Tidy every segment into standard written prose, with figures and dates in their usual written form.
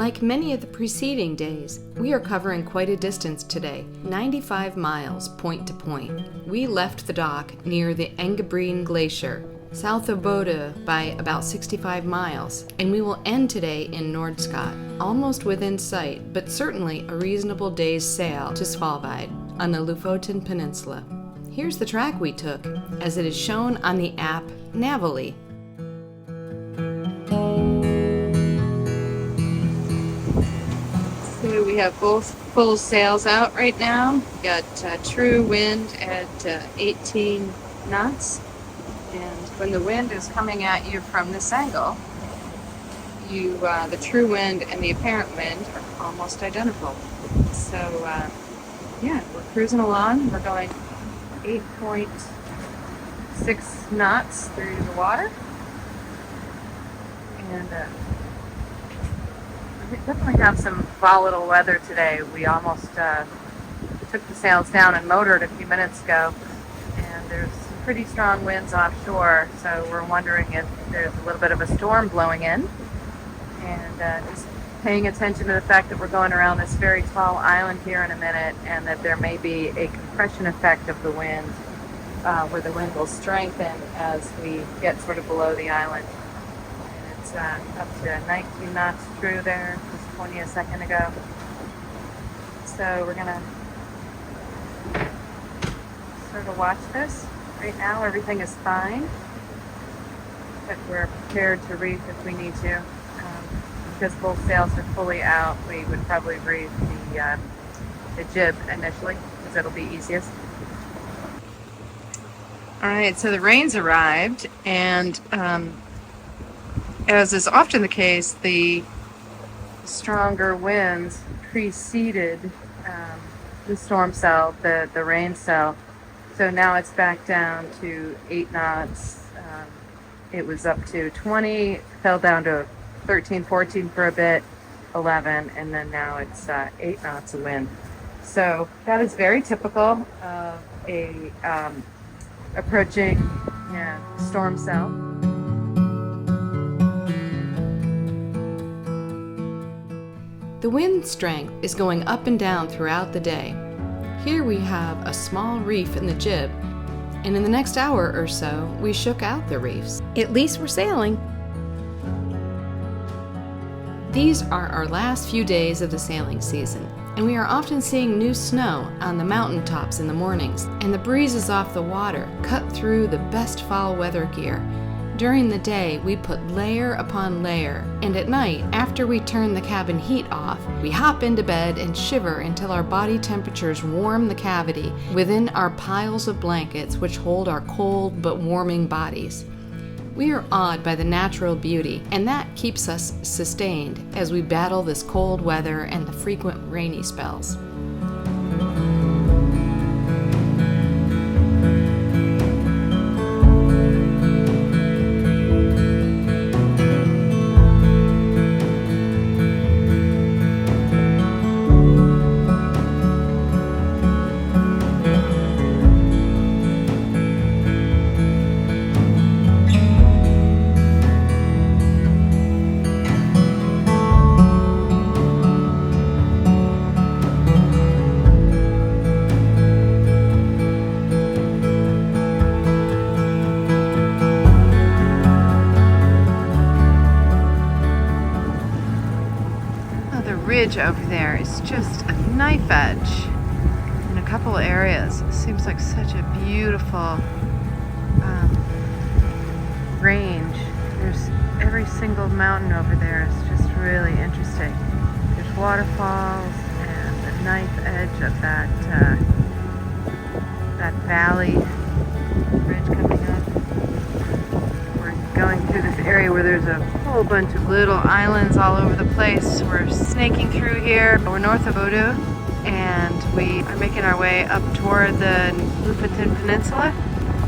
Like many of the preceding days, we are covering quite a distance today, 95 miles point to point. We left the dock near the Engebring Glacier, south of Bodø by about 65 miles, and we will end today in Nordskot, almost within sight, but certainly a reasonable day's sail to Svolvær on the Lofoten Peninsula. Here's the track we took, as it is shown on the app Navily. So we have both full sails out right now. We got true wind at 18 knots. And when the wind is coming at you from this angle, the true wind and the apparent wind are almost identical. So yeah, we're cruising along. We're going 8.6 knots through the water. And we definitely have some volatile weather today. We almost took the sails down and motored a few minutes ago, and there's pretty strong winds offshore, so we're wondering if there's a little bit of a storm blowing in, and just paying attention to the fact that we're going around this very tall island here in a minute, and that there may be a compression effect of the wind, where the wind will strengthen as we get sort of below the island. It's up to 19 knots true there, just 20 a second ago. So we're gonna sort of watch this. Right now everything is fine, but we're prepared to reef if we need to. Because both sails are fully out, we would probably reef the jib initially, because it'll be easiest. Alright, so the rain's arrived, and as is often the case, the stronger winds preceded the storm cell, the rain cell. So now it's back down to 8 knots. It was up to 20, fell down to 13, 14 for a bit, 11, and then now it's 8 knots of wind. So that is very typical of a approaching storm cell. The wind strength is going up and down throughout the day. Here we have a small reef in the jib, and in the next hour or so, we shook out the reefs. At least we're sailing. These are our last few days of the sailing season, and we are often seeing new snow on the mountaintops in the mornings, and the breezes off the water cut through the best fall weather gear. During the day, we put layer upon layer, and at night, after we turn the cabin heat off, we hop into bed and shiver until our body temperatures warm the cavity within our piles of blankets which hold our cold but warming bodies. We are awed by the natural beauty, and that keeps us sustained as we battle this cold weather and the frequent rainy spells. Over there is just a knife edge in a couple areas. It seems like such a beautiful range. There's every single mountain over there is just really interesting. There's waterfalls and the knife edge of that valley ridge coming up. We're going through this area where there's a whole bunch of little islands all over the place. We're snaking through here. We're north of Bodø, and we are making our way up toward the Lofoten Peninsula.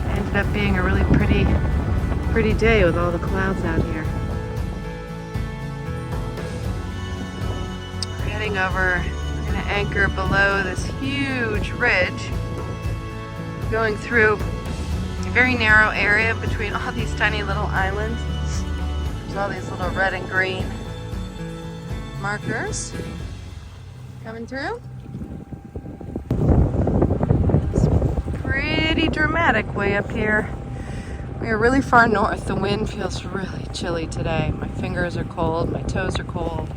Ended up being a really pretty day with all the clouds out here. We're heading over, we're gonna anchor below this huge ridge, going through a very narrow area between all these tiny little islands. There's all these little red and green markers coming through. It's pretty dramatic way up here. We are really far north. The wind feels really chilly today. My fingers are cold, my toes are cold.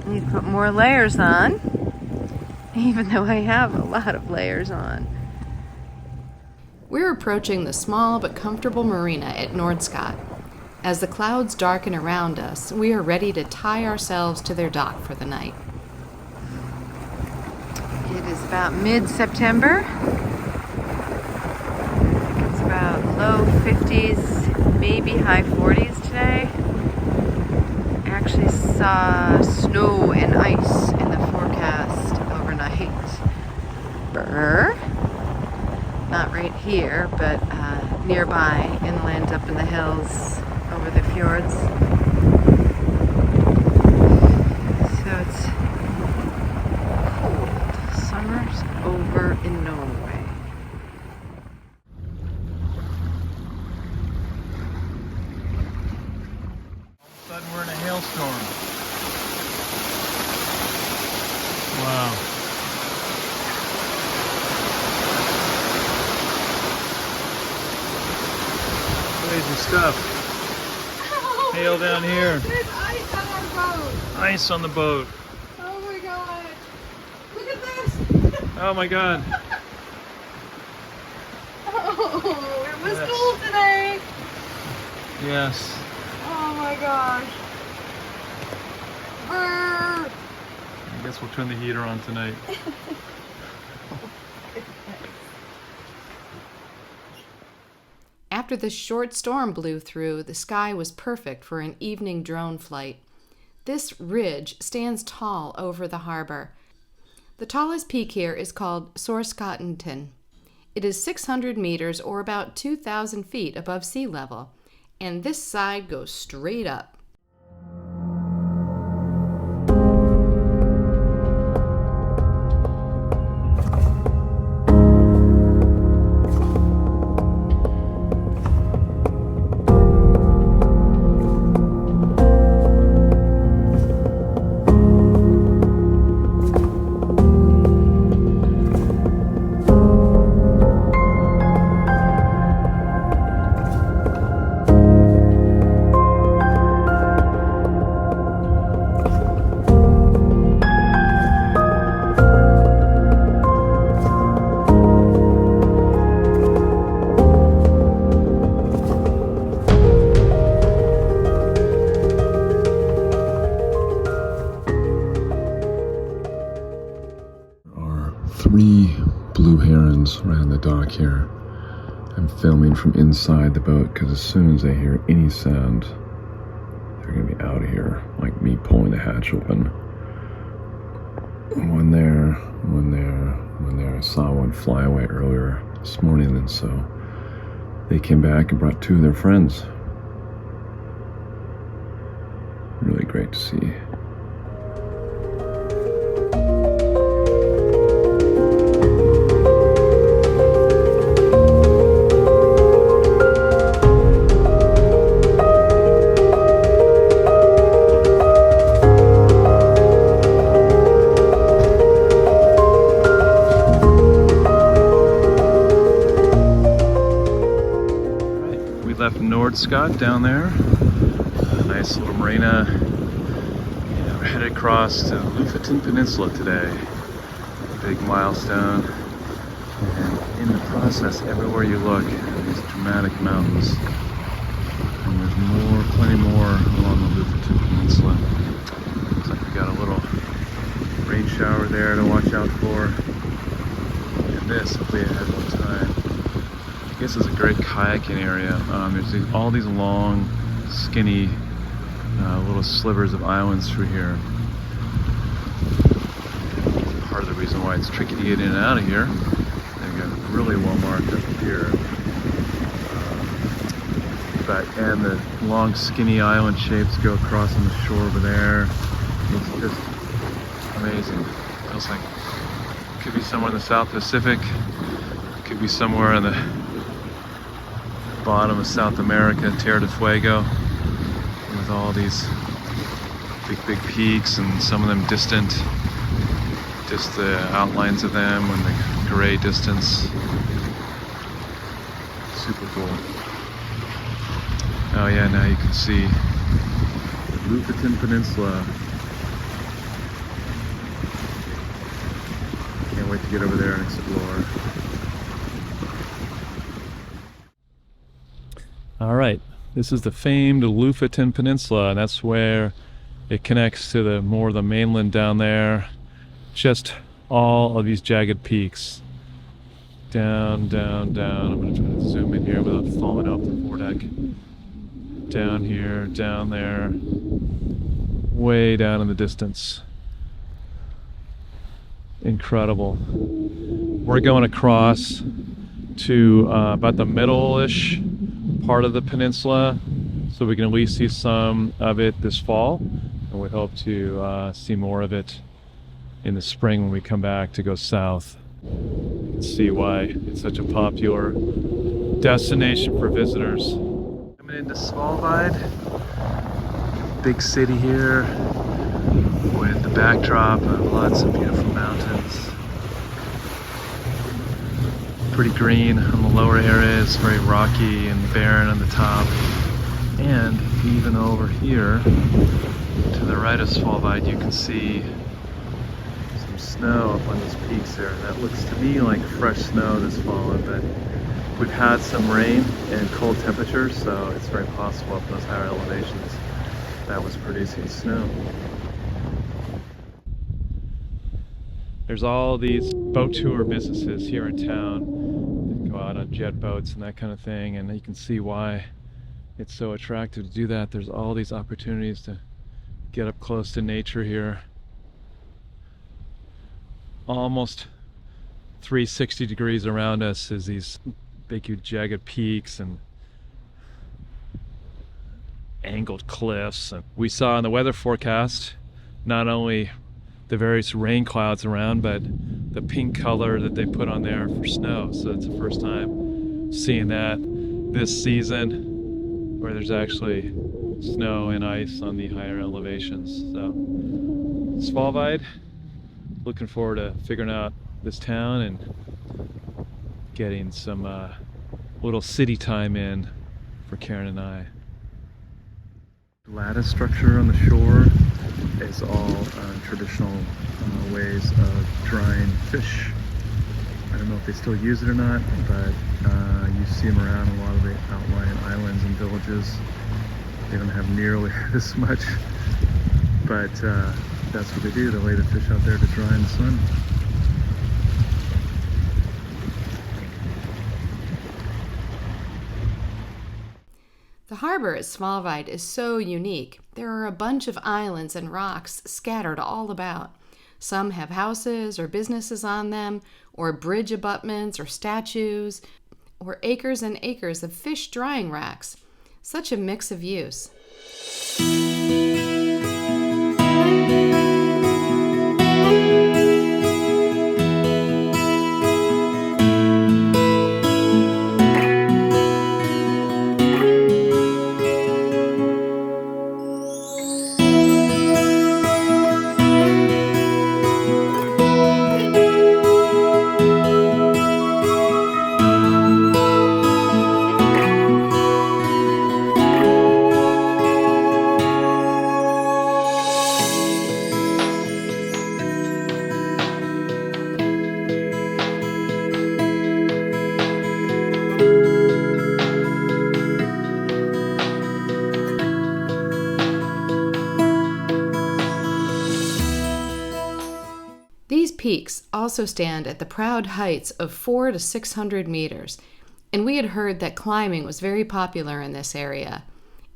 I need to put more layers on, even though I have a lot of layers on. We're approaching the small but comfortable marina at Nordskot. As the clouds darken around us, we are ready to tie ourselves to their dock for the night. It is about mid-September. It's about low 50s, maybe high 40s today. I actually saw snow and ice in the forecast overnight. Brr. Not right here, but nearby, inland up in the hills over the fjords. So it's cold. Summer's over in Norway. All of a sudden we're in a hailstorm. Wow. Crazy stuff. Hail down here. There's ice on our boat. Ice on the boat. Oh my god. Look at this. Oh my god. Oh, it was Yes. cold today. Yes. Oh my gosh. Brr. I guess we'll turn the heater on tonight. After the short storm blew through, the sky was perfect for an evening drone flight. This ridge stands tall over the harbor. The tallest peak here is called Nordskot. It is 600 meters or about 2,000 feet above sea level, and this side goes straight up. Three blue herons around the dock here. I'm filming from inside the boat because as soon as they hear any sound, they're gonna be out of here, like me pulling the hatch open. One there, one there, one there. I saw one fly away earlier this morning, and so they came back and brought two of their friends. Really great to see. Left Nordskot down there, a nice little marina. And we're headed across to the Lofoten Peninsula today. Big milestone. And in the process, everywhere you look, these dramatic mountains. And there's more, plenty more along the Lofoten Peninsula. Looks like we got a little rain shower there to watch out for. And this, hopefully I have more time. This is a great kayaking area. There's all these long, skinny, little slivers of islands through here. Part of the reason why it's tricky to get in and out of here. They've got really well marked up here. And the long, skinny island shapes go across on the shore over there. It's just amazing. Feels like it could be somewhere in the South Pacific. It could be somewhere in the bottom of South America, Tierra del Fuego, with all these big peaks, and some of them distant. Just the outlines of them and the gray distance. Super cool. Oh yeah, now you can see the Lofoten Peninsula. Can't wait to get over there and explore. All right, this is the famed Lofoten Peninsula, and that's where it connects to the mainland down there. Just all of these jagged peaks. Down, down, down. I'm going to try to zoom in here without falling off the foredeck. Down here, down there, way down in the distance. Incredible. We're going across to about the middle-ish part of the peninsula, so we can at least see some of it this fall, and we hope to see more of it in the spring when we come back to go south. You can see why it's such a popular destination for visitors. Coming into Svolvær, big city here with the backdrop of lots of beautiful mountains. Pretty green on the lower areas, very rocky and barren on the top. And even over here to the right of Svolvær, you can see some snow up on these peaks there. That looks to me like fresh snow that's fallen, but we've had some rain and cold temperatures, so it's very possible up in those higher elevations that was producing snow. There's all these boat tour businesses here in town that go out on jet boats and that kind of thing, and you can see why it's so attractive to do that. There's all these opportunities to get up close to nature here. Almost 360 degrees around us is these big, huge, jagged peaks and angled cliffs. And we saw in the weather forecast not only the various rain clouds around, but the pink color that they put on there for snow. So it's the first time seeing that this season, where there's actually snow and ice on the higher elevations. So Svolvær, looking forward to figuring out this town and getting some little city time in for Karen and I. Lattice structure on the shore is all traditional ways of drying fish. I don't know if they still use it or not, but you see them around a lot of the outlying islands and villages. They don't have nearly this much, but that's what they do. They lay the fish out there to dry in the sun. The harbor at Svolvær is so unique. There are a bunch of islands and rocks scattered all about. Some have houses or businesses on them, or bridge abutments or statues, or acres and acres of fish drying racks. Such a mix of use. These peaks also stand at the proud heights of 400 to 600 meters, and we had heard that climbing was very popular in this area.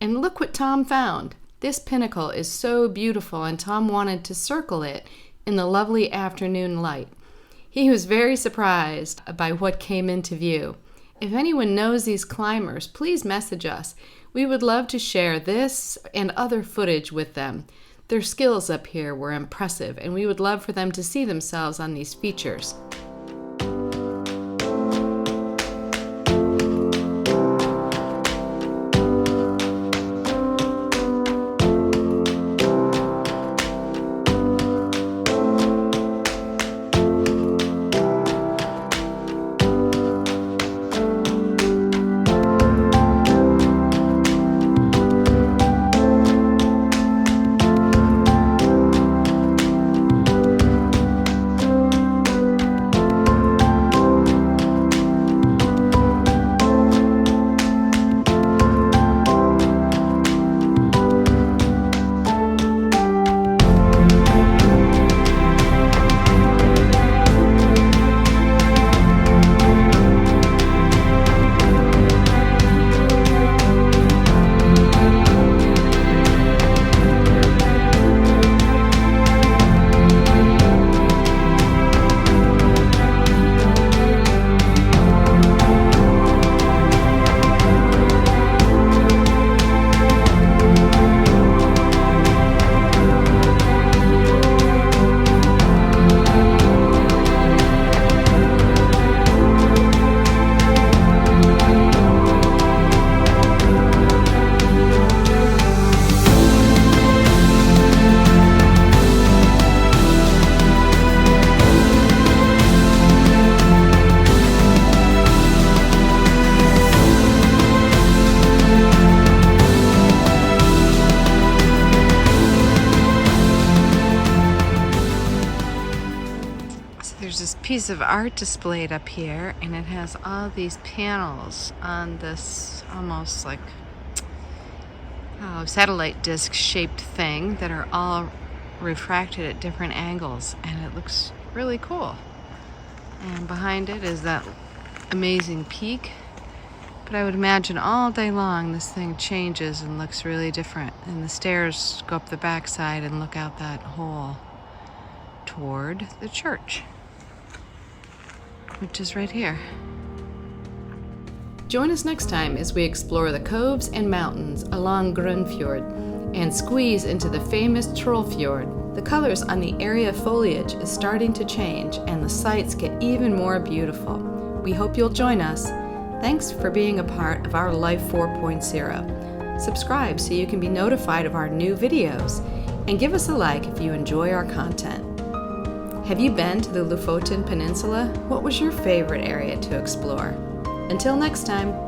And look what Tom found. This pinnacle is so beautiful, and Tom wanted to circle it in the lovely afternoon light. He was very surprised by what came into view. If anyone knows these climbers, please message us. We would love to share this and other footage with them. Their skills up here were impressive, and we would love for them to see themselves on these features. piece of art displayed up here, and it has all these panels on this almost like satellite disc shaped thing that are all refracted at different angles, and it looks really cool. And behind it is that amazing peak. But I would imagine all day long this thing changes and looks really different. And the stairs go up the backside and look out that hole toward the church, which is right here. Join us next time as we explore the coves and mountains along Grunnfjord and squeeze into the famous Trollfjord. The colors on the area foliage is starting to change, and the sights get even more beautiful. We hope you'll join us. Thanks for being a part of our Life 4.0. Subscribe so you can be notified of our new videos, and give us a like if you enjoy our content. Have you been to the Lofoten Peninsula? What was your favorite area to explore? Until next time.